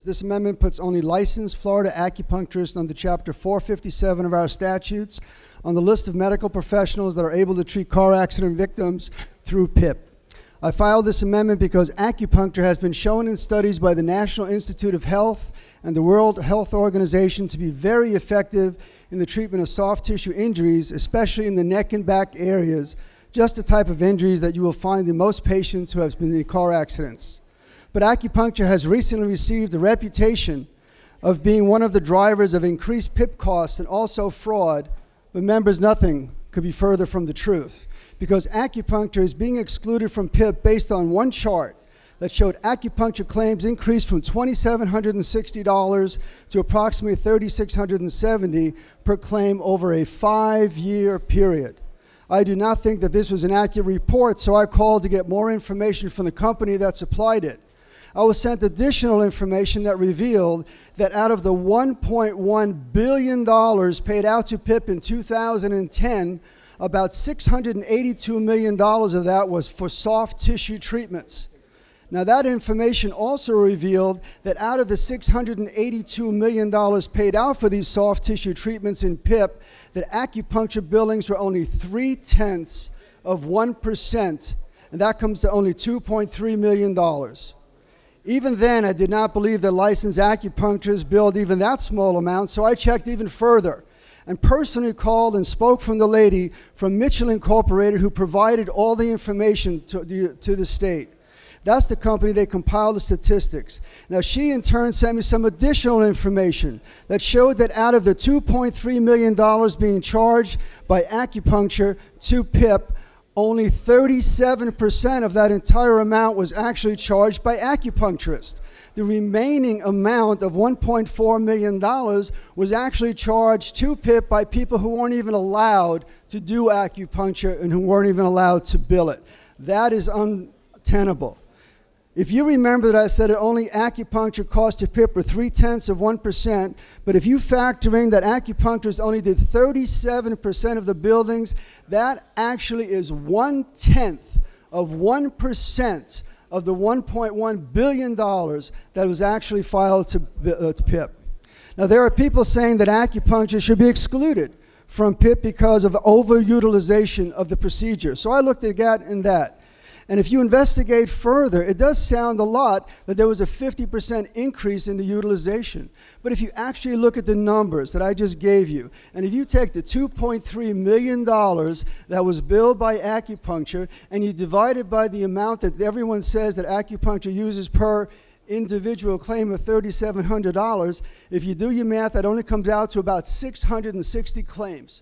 This amendment puts only licensed Florida acupuncturists under Chapter 457 of our statutes on the list of medical professionals that are able to treat car accident victims through PIP. I filed this amendment because acupuncture has been shown in studies by the National Institute of Health and the World Health Organization to be very effective in the treatment of soft tissue injuries, especially in the neck and back areas, just the type of injuries that you will find in most patients who have been in car accidents. But acupuncture has recently received a reputation of being one of the drivers of increased PIP costs and also fraud, but members, nothing could be further from the truth, because acupuncture is being excluded from PIP based on one chart that showed acupuncture claims increased from $2,760 to approximately $3,670 per claim over a 5-year period. I do not think that this was an accurate report, so I called to get more information from the company that supplied it. I was sent additional information that revealed that out of the $1.1 billion paid out to PIP in 2010, about $682 million of that was for soft tissue treatments. Now, that information also revealed that out of the $682 million paid out for these soft tissue treatments in PIP, that acupuncture billings were only 0.3%, and that comes to only $2.3 million. Even then, I did not believe that licensed acupuncturists billed even that small amount, so I checked even further and personally called and spoke from the lady from Mitchell Incorporated who provided all the information to the state. That's the company that compiled the statistics. Now, she in turn sent me some additional information that showed that out of the $2.3 million being charged by acupuncture to PIP, only 37% of that entire amount was actually charged by acupuncturists. The remaining amount of $1.4 million was actually charged to PIP by people who weren't even allowed to do acupuncture and who weren't even allowed to bill it. That is untenable. If you remember that I said that only acupuncture costs to PIP were 0.3%, but if you factor in that acupuncturists only did 37% of the billings, that actually is 1/10 of 1% of the $1.1 billion that was actually filed to PIP. Now, there are people saying that acupuncture should be excluded from PIP because of the overutilization of the procedure. So I looked at that. And if you investigate further, it does sound a lot that there was a 50% increase in the utilization. But if you actually look at the numbers that I just gave you, and if you take the $2.3 million that was billed by acupuncture, and you divide it by the amount that everyone says that acupuncture uses per individual claim of $3,700, if you do your math, that only comes out to about 660 claims.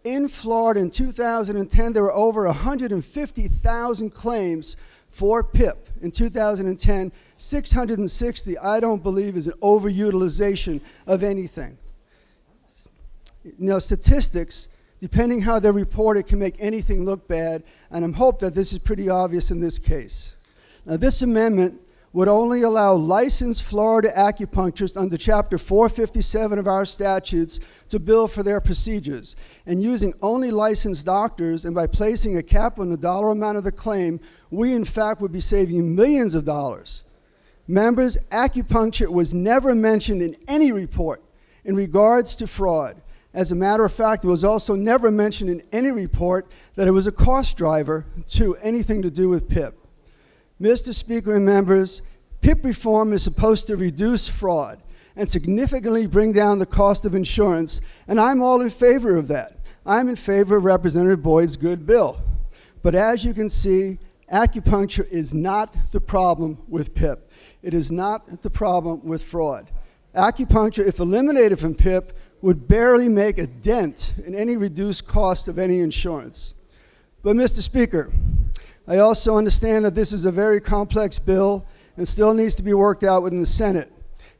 In Florida in 2010, there were over 150,000 claims for PIP. In 2010, 660, I don't believe, is an overutilization of anything. Now, statistics, depending how they're reported, can make anything look bad, and I hope that this is pretty obvious in this case. Now, this amendment would only allow licensed Florida acupuncturists under Chapter 457 of our statutes to bill for their procedures. And using only licensed doctors, and by placing a cap on the dollar amount of the claim, we in fact would be saving millions of dollars. Members, acupuncture was never mentioned in any report in regards to fraud. As a matter of fact, it was also never mentioned in any report that it was a cost driver to anything to do with PIP. Mr. Speaker and members, PIP reform is supposed to reduce fraud and significantly bring down the cost of insurance, and I'm all in favor of that. I'm in favor of Representative Boyd's good bill. But as you can see, acupuncture is not the problem with PIP. It is not the problem with fraud. Acupuncture, if eliminated from PIP, would barely make a dent in any reduced cost of any insurance. But Mr. Speaker, I also understand that this is a very complex bill and still needs to be worked out within the Senate.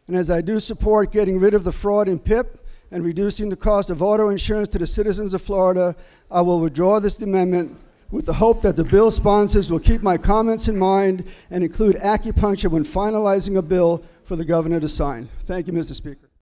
And as I do support getting rid of the fraud in PIP and reducing the cost of auto insurance to the citizens of Florida, I will withdraw this amendment with the hope that the bill sponsors will keep my comments in mind and include acupuncture when finalizing a bill for the governor to sign. Thank you, Mr. Speaker.